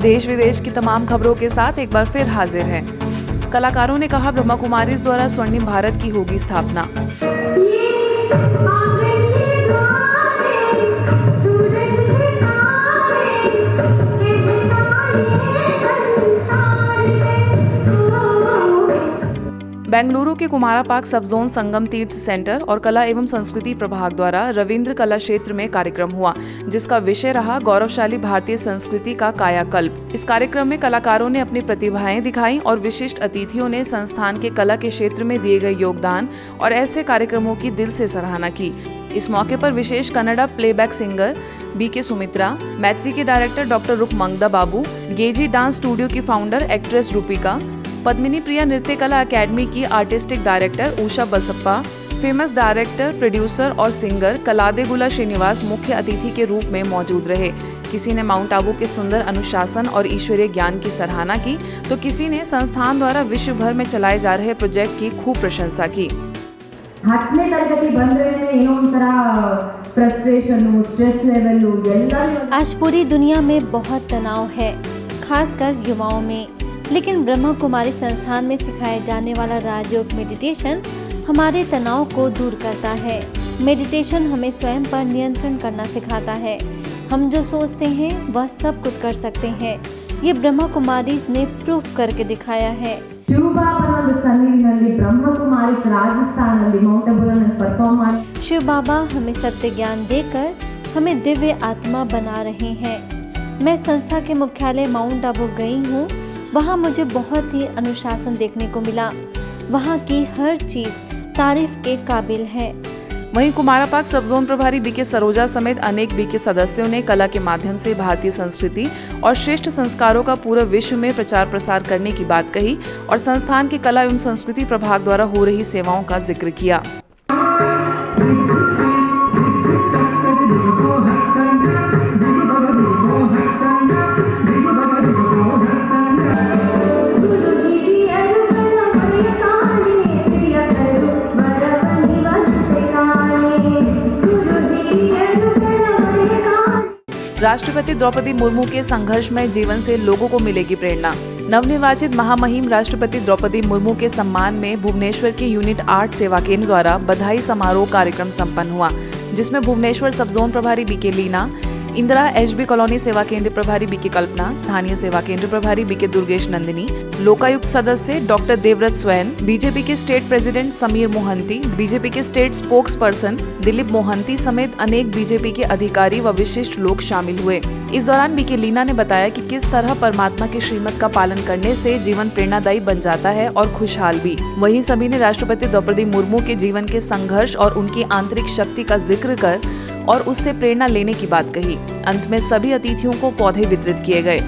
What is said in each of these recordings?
देश विदेश की तमाम खबरों के साथ एक बार फिर हाजिर हैं। कलाकारों ने कहा ब्रह्मा कुमारीज द्वारा स्वर्णिम भारत की होगी स्थापना। बेंगलुरु के कुमारा पाक सब जोन संगम तीर्थ सेंटर और कला एवं संस्कृति प्रभाग द्वारा रविंद्र कला क्षेत्र में कार्यक्रम हुआ, जिसका विषय रहा गौरवशाली भारतीय संस्कृति का कायाकल्प। इस कार्यक्रम में कलाकारों ने अपनी प्रतिभाएं दिखाई और विशिष्ट अतिथियों ने संस्थान के कला के क्षेत्र में दिए गए योगदान और ऐसे कार्यक्रमों की दिल से सराहना की। इस मौके पर विशेष Kannada playback singer B K Sumitra, Maitri के director doctor Rukmangada Babu, Geji dance studio की founder actress Rupika, Padmini Priya Nritya Kala academy की artistic director Usha Basappa, famous director, producer और सिंगर कलादेगुला श्रीनिवास मुख्य अतिथि के रूप में मौजूद रहे। किसी ने माउंट आबू के सुंदर अनुशासन और ईश्वरीय ज्ञान की सराहना की, तो किसी ने संस्थान द्वारा विश्व भर में चलाए जा रहे प्रोजेक्ट की खूब प्रशंसा की। हटने तरगति बंद्रे फ्रस्ट्रेशन, स्ट्रेस लेवल आज पूरी दुनिया में बहुत तनाव है, खासकर युवाओं में, लेकिन ब्रह्मा कुमारी संस्थान में सिखाए जाने वाला राजयोग मेडिटेशन हमारे तनाव को दूर करता है। मेडिटेशन हमें स्वयं पर नियंत्रण करना सिखाता है। हम जो सोचते हैं वह सब कुछ कर सकते हैं। ये ब्रह्मा कुमारी ने प्रूफ करके दिखाया है। शिव बाबा हमें सत्य ज्ञान देकर हमें दिव्य आत्मा बना रहे हैं। मैं संस्था के मुख्यालय माउंट आबू गई हूँ। वहाँ मुझे बहुत ही अनुशासन देखने को मिला। वहाँ की हर चीज तारीफ के काबिल है। वहीं कुमारा पाक सब जोन प्रभारी बीके सरोजा समेत अनेक बीके सदस्यों ने कला के माध्यम से भारतीय संस्कृति और श्रेष्ठ संस्कारों का पूरे विश्व में प्रचार प्रसार करने की बात कही और संस्थान के कला एवं संस्कृति प्रभाग द्वारा हो रही सेवाओं का जिक्र किया। राष्ट्रपति द्रौपदी मुर्मू के संघर्षमय जीवन से लोगों को मिलेगी प्रेरणा। नवनिर्वाचित महामहिम राष्ट्रपति द्रौपदी मुर्मू के सम्मान में भुवनेश्वर के यूनिट 8 सेवा केंद्र द्वारा बधाई समारोह कार्यक्रम संपन्न हुआ, जिसमें भुवनेश्वर सब जोन प्रभारी BK Leena, Indira HB colony सेवा केंद्र प्रभारी बीके कल्पना, स्थानीय सेवा केंद्र प्रभारी बीके दुर्गेश नंदिनी, लोकायुक्त सदस्य डॉक्टर देवव्रत स्वैन, बीजेपी के state president Samir Mohanty, BJP के state spokesperson Dilip Mohanty समेत अनेक बीजेपी के अधिकारी व विशिष्ट लोग शामिल हुए। इस दौरान बीके लीना ने बताया कि किस तरह परमात्मा की श्रीमत का पालन करने से जीवन प्रेरणादायी बन जाता है और खुशहाल भी। वहीं सभी ने राष्ट्रपति द्रौपदी मुर्मू के जीवन के संघर्ष और उनकी आंतरिक शक्ति का जिक्र कर और उससे प्रेरणा लेने की बात कही। अंत में सभी अतिथियों को पौधे वितरित किए गए।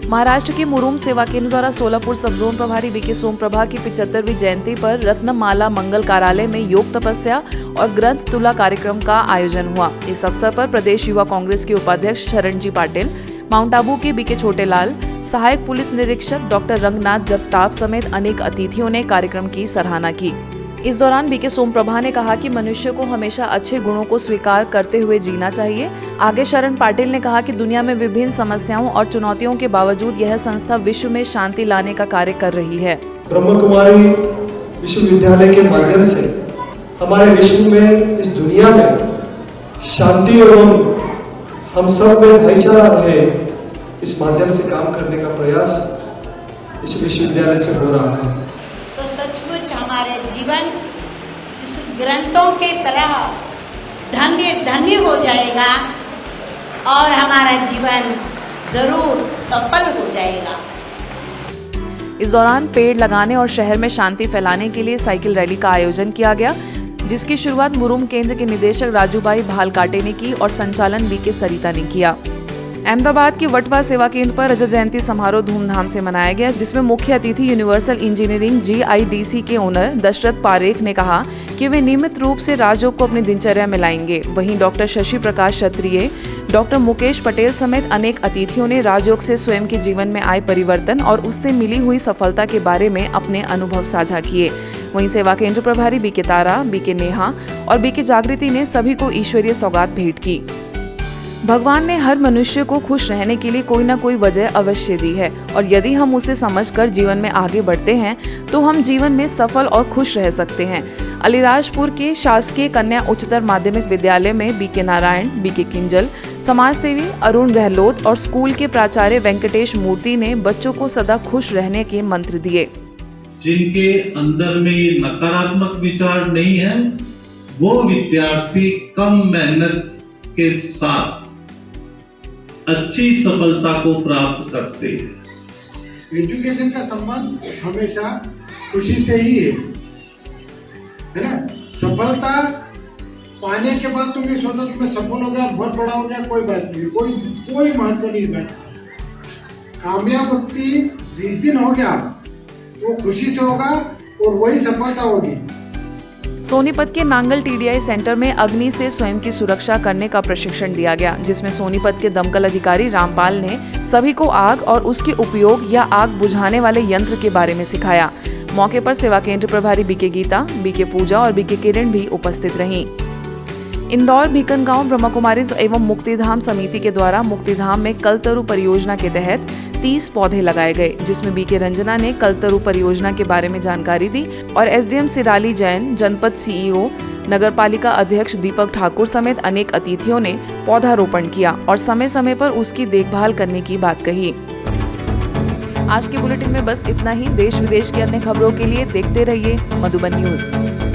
महाराष्ट्र के मुरुम सेवा केंद्र द्वारा सोलापुर सब जोन प्रभारी बीके सोमप्रभा की 75वीं जयंती पर रत्नमाला मंगल कार्यालय में योग तपस्या और ग्रंथ तुला कार्यक्रम का आयोजन हुआ। इस अवसर पर प्रदेश युवा कांग्रेस के उपाध्यक्ष शरणजी पाटिल, माउंट आबू के बीके छोटेलाल, सहायक पुलिस निरीक्षक डॉक्टर रंगनाथ जगताप समेत अनेक अतिथियों ने कार्यक्रम की सराहना की। इस दौरान बीके सोमप्रभा ने कहा कि मनुष्य को हमेशा अच्छे गुणों को स्वीकार करते हुए जीना चाहिए। आगे शरण पाटिल ने कहा कि दुनिया में विभिन्न समस्याओं और चुनौतियों के बावजूद यह संस्था विश्व में शांति लाने का कार्य कर रही है। ब्रह्मा कुमारी विश्वविद्यालय के माध्यम से हमारे विश्व में, इस दुनिया में शांति एवं हम सब में भाईचारा रहे, इस माध्यम से काम करने का प्रयास इस विश्वविद्यालय से हो रहा है। तो सचमुच हमारे जीवन इस ग्रंथों के तरह धन्य धन्य हो जाएगा और हमारा जीवन जरूर सफल हो जाएगा। इस दौरान पेड़ लगाने और शहर में शांति फैलाने के लिए साइकिल रैली का आयोजन किया गया, जिसकी शुरुआत मुरुम केंद्र के निदेशक राजूभाई भालकाटे ने की और संचालन बीके सरिता ने किया। अहमदाबाद के वटवा सेवा केंद्र पर रजत जयंती समारोह धूमधाम से मनाया गया, जिसमें मुख्य अतिथि यूनिवर्सल इंजीनियरिंग GIDC के ओनर दशरथ पारेख ने कहा कि वे नियमित रूप से राजयोग को अपनी दिनचर्या में लाएंगे। वहीं डॉक्टर शशि प्रकाश क्षत्रिय, डॉक्टर मुकेश पटेल समेत अनेक अतिथियों ने राजयोग से स्वयं के जीवन में आए परिवर्तन और उससे मिली हुई सफलता के बारे में अपने अनुभव साझा किए। वहीं सेवा केंद्र प्रभारी बीके तारा, बीके नेहा और बीके जागृति ने सभी को ईश्वरीय सौगात भेंट की। भगवान ने हर मनुष्य को खुश रहने के लिए कोई ना कोई वजह अवश्य दी है और यदि हम उसे समझकर जीवन में आगे बढ़ते हैं तो हम जीवन में सफल और खुश रह सकते हैं। अलीराजपुर के शासकीय कन्या उच्चतर माध्यमिक विद्यालय में बीके नारायण, बीके किंजल, समाजसेवी अरुण गहलोत और स्कूल के प्राचार्य वेंकटेश मूर्ति ने बच्चों को सदा खुश रहने के मंत्र दिए। जिनके अंदर में ये नकारात्मक विचार नहीं है, वो विद्यार्थी कम मेहनत के साथ अच्छी सफलता को प्राप्त करते हैं। एजुकेशन का संबंध हमेशा खुशी से ही है ना। सफलता पाने के बाद तुम ये सोचो कि मैं सफल हो गया, बहुत बड़ा हो गया, कोई बात नहीं, कोई महत्व नहीं है। कामयाब व्यक्ति जिस दिन हो गया वो खुशी से होगा और वही सफलता होगी। सोनीपत के नांगल TDI सेंटर में अग्नि से स्वयं की सुरक्षा करने का प्रशिक्षण दिया गया, जिसमें सोनीपत के दमकल अधिकारी रामपाल ने सभी को आग और उसके उपयोग या आग बुझाने वाले यंत्र के बारे में सिखाया। मौके पर सेवा केंद्र प्रभारी बीके गीता, बीके पूजा और बीके किरण भी उपस्थित रहीं। इंदौर भीकनगांव ब्रह्मा कुमारीज एवं मुक्तिधाम समिति के द्वारा मुक्तिधाम में कलतरु परियोजना के तहत 30 पौधे लगाए गए, जिसमें बीके रंजना ने कलतरु परियोजना के बारे में जानकारी दी और SDM सिराली जैन, जनपद CEO, नगरपालिका अध्यक्ष दीपक ठाकुर समेत अनेक अतिथियों ने पौधारोपण किया और समय समय पर उसकी देखभाल करने की बात कही। आज के बुलेटिन में बस इतना ही। देश विदेश की अन्य खबरों के लिए देखते रहिए मधुबन न्यूज।